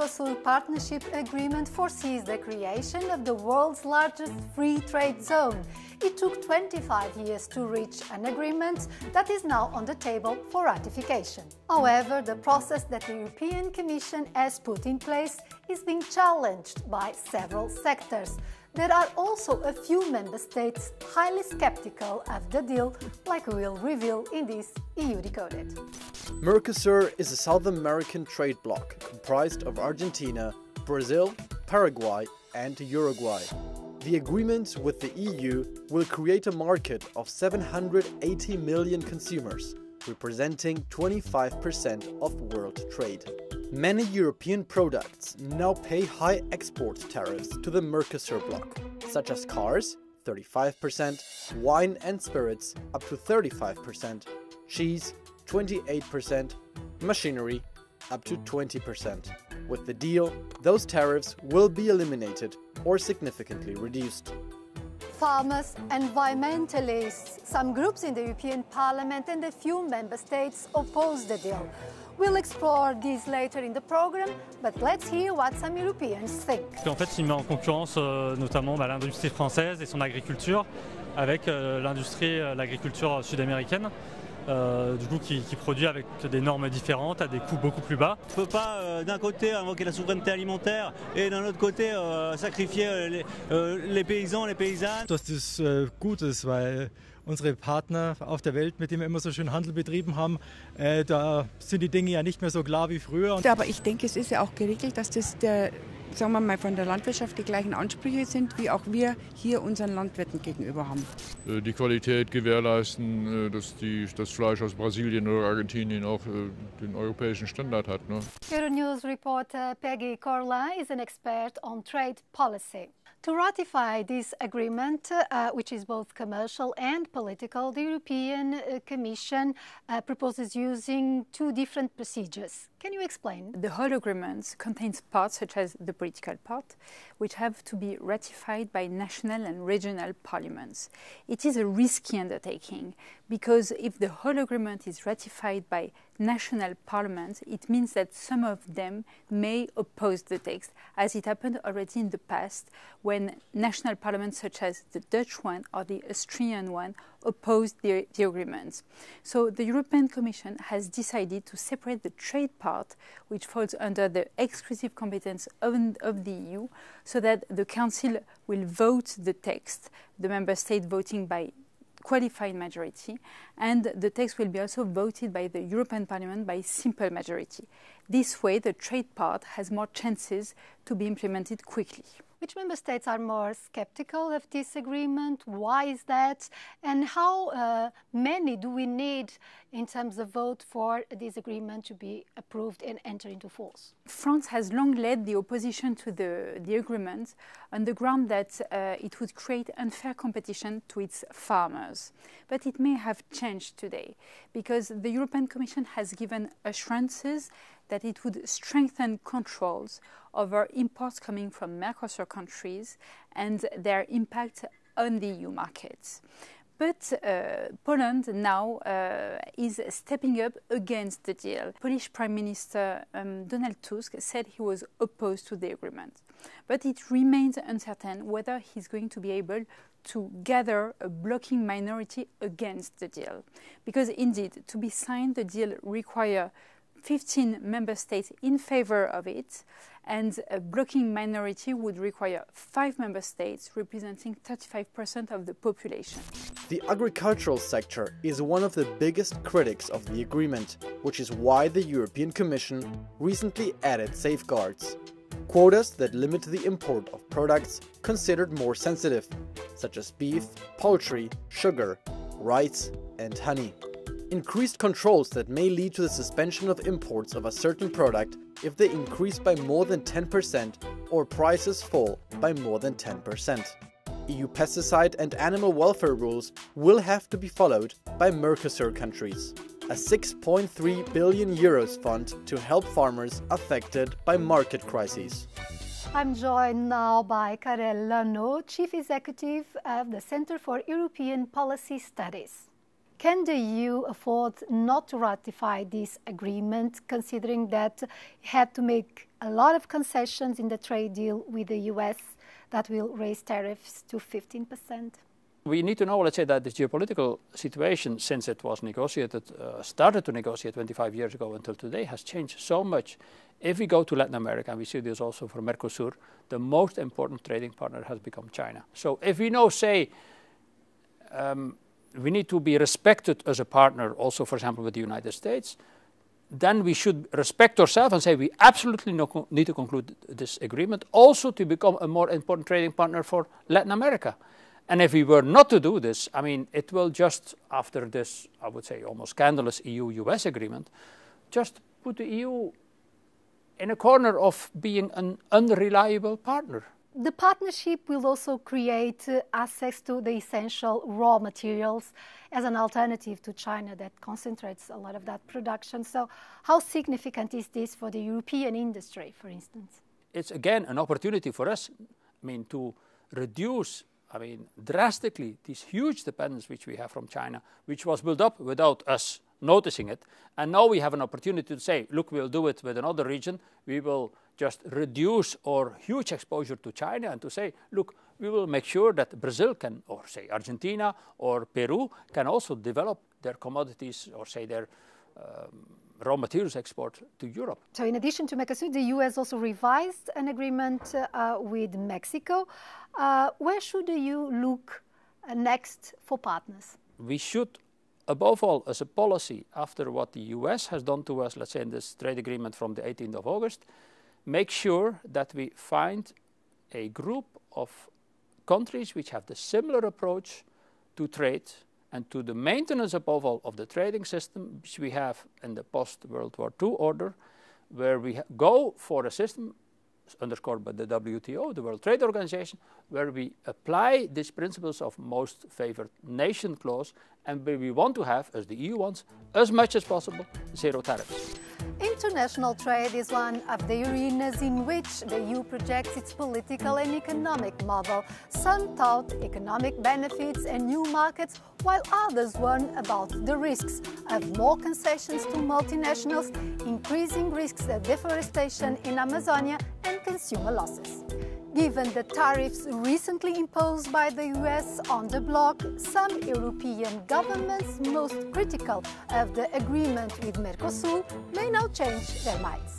ΕΕ-Mercosur partnership agreement foresees the creation of the world's largest free trade zone. It took 25 years to reach an agreement that is now on the table for ratification. However, the process that the European Commission has put in place is being challenged by several sectors. There are also a few member states highly skeptical of the deal, like we will reveal in this EU Decoded. Mercosur is a South American trade bloc comprised of Argentina, Brazil, Paraguay and Uruguay. The agreement with the EU will create a market of 780 million consumers, representing 25% of world trade. Many European products now pay high export tariffs to the Mercosur bloc, such as cars, 35%, wine and spirits up to 35%, cheese, 28%, machinery, up to 20%. With the deal, those tariffs will be eliminated or significantly reduced. Farmers, environmentalists, some groups in the European Parliament and a few member states oppose the deal. We'll explore these later in the program, but let's hear what some Europeans think. En fait, il met en concurrence notamment l'industrie française et son agriculture avec l'agriculture sud-américaine. Du coup, qui produit avec des normes différentes, à des coûts beaucoup plus bas. On ne peut pas d'un côté invoquer la souveraineté alimentaire et d'un autre côté sacrifier les paysans, les paysannes. Dass das gut ist, weil unsere Partner auf der Welt, mit denen wir immer so schön Handel betrieben haben, da sind die Dinge ja nicht mehr so klar wie früher. Aber ich denke, es ist ja auch geregelt, dass das sagen wir mal, von der Landwirtschaft die gleichen Ansprüche sind, wie auch wir hier unseren Landwirten gegenüber haben. Die Qualität gewährleisten, dass das Fleisch aus Brasilien oder Argentinien auch den europäischen Standard hat. Ne? Euronews reporter Peggy Corla is an expert on trade policy. To ratify this agreement, which is both commercial and political, the European Commission proposes using two different procedures. Can you explain? The whole agreement contains parts, such as the political part, which have to be ratified by national and regional parliaments. It is a risky undertaking, because if the whole agreement is ratified by national parliaments, it means that some of them may oppose the text, as it happened already in the past when national parliaments such as the Dutch one or the Austrian one opposed the agreement. So the European Commission has decided to separate the trade part, which falls under the exclusive competence of the EU, so that the Council will vote the text, the member state voting by qualified majority, and the text will be also voted by the European Parliament by simple majority. This way, the trade part has more chances to be implemented quickly. Which member states are more skeptical of this agreement? Why is that? And how many do we need in terms of vote for this agreement to be approved and enter into force? France has long led the opposition to the agreement on the ground that it would create unfair competition to its farmers. But it may have changed today, because the European Commission has given assurances that it would strengthen controls over imports coming from Mercosur countries and their impact on the EU markets. But Poland now is stepping up against the deal. Polish Prime Minister Donald Tusk said he was opposed to the agreement. But it remains uncertain whether he's going to be able to gather a blocking minority against the deal. Because indeed, to be signed, the deal requires 15 member states in favor of it, and a blocking minority would require 5 member states representing 35% of the population. The agricultural sector is one of the biggest critics of the agreement, which is why the European Commission recently added safeguards. Quotas that limit the import of products considered more sensitive, such as beef, poultry, sugar, rice and honey. Increased controls that may lead to the suspension of imports of a certain product if they increase by more than 10% or prices fall by more than 10%. EU pesticide and animal welfare rules will have to be followed by Mercosur countries. A 6.3 billion euros fund to help farmers affected by market crises. I'm joined now by Karel Lano, Chief Executive of the Center for European Policy Studies. Can the EU afford not to ratify this agreement, considering that it had to make a lot of concessions in the trade deal with the US that will raise tariffs to 15%? We need to know, let's say, that the geopolitical situation, since it was negotiated, started to negotiate 25 years ago until today, has changed so much. If we go to Latin America, and we see this also for Mercosur, the most important trading partner has become China. So if we now say we need to be respected as a partner also, for example, with the United States, then we should respect ourselves and say we absolutely need to conclude this agreement also to become a more important trading partner for Latin America. And if we were not to do this, I mean, it will just, after this, I would say, almost scandalous EU-US agreement, just put the EU in a corner of being an unreliable partner. The partnership will also create access to the essential raw materials as an alternative to China that concentrates a lot of that production. So how significant is this for the European industry, for instance? It's, again, an opportunity for us, I mean, to reduce drastically this huge dependence which we have from China, which was built up without us noticing it. And now we have an opportunity to say, look, we'll do it with another region. We will just reduce our huge exposure to China and to say, look, we will make sure that Brazil can, or say Argentina or Peru, can also develop their commodities or say their raw materials export to Europe. So in addition to Mercosur, the EU has also revised an agreement with Mexico. Where should the EU look next for partners? We should, above all, as a policy, after what the US has done to us, let's say in this trade agreement from the 18th of August, make sure that we find a group of countries which have the similar approach to trade and to the maintenance, above all, of the trading system which we have in the post-World War II order, where we go for a system underscored by the WTO, the World Trade Organization, where we apply these principles of most favored nation clause and where we want to have, as the EU wants, as much as possible, zero tariffs. International trade is one of the arenas in which the EU projects its political and economic model. Some tout economic benefits and new markets, while others warn about the risks of more concessions to multinationals, increasing risks of deforestation in Amazonia and consumer losses. Given the tariffs recently imposed by the US on the bloc, some European governments most critical of the agreement with Mercosur may now change their minds.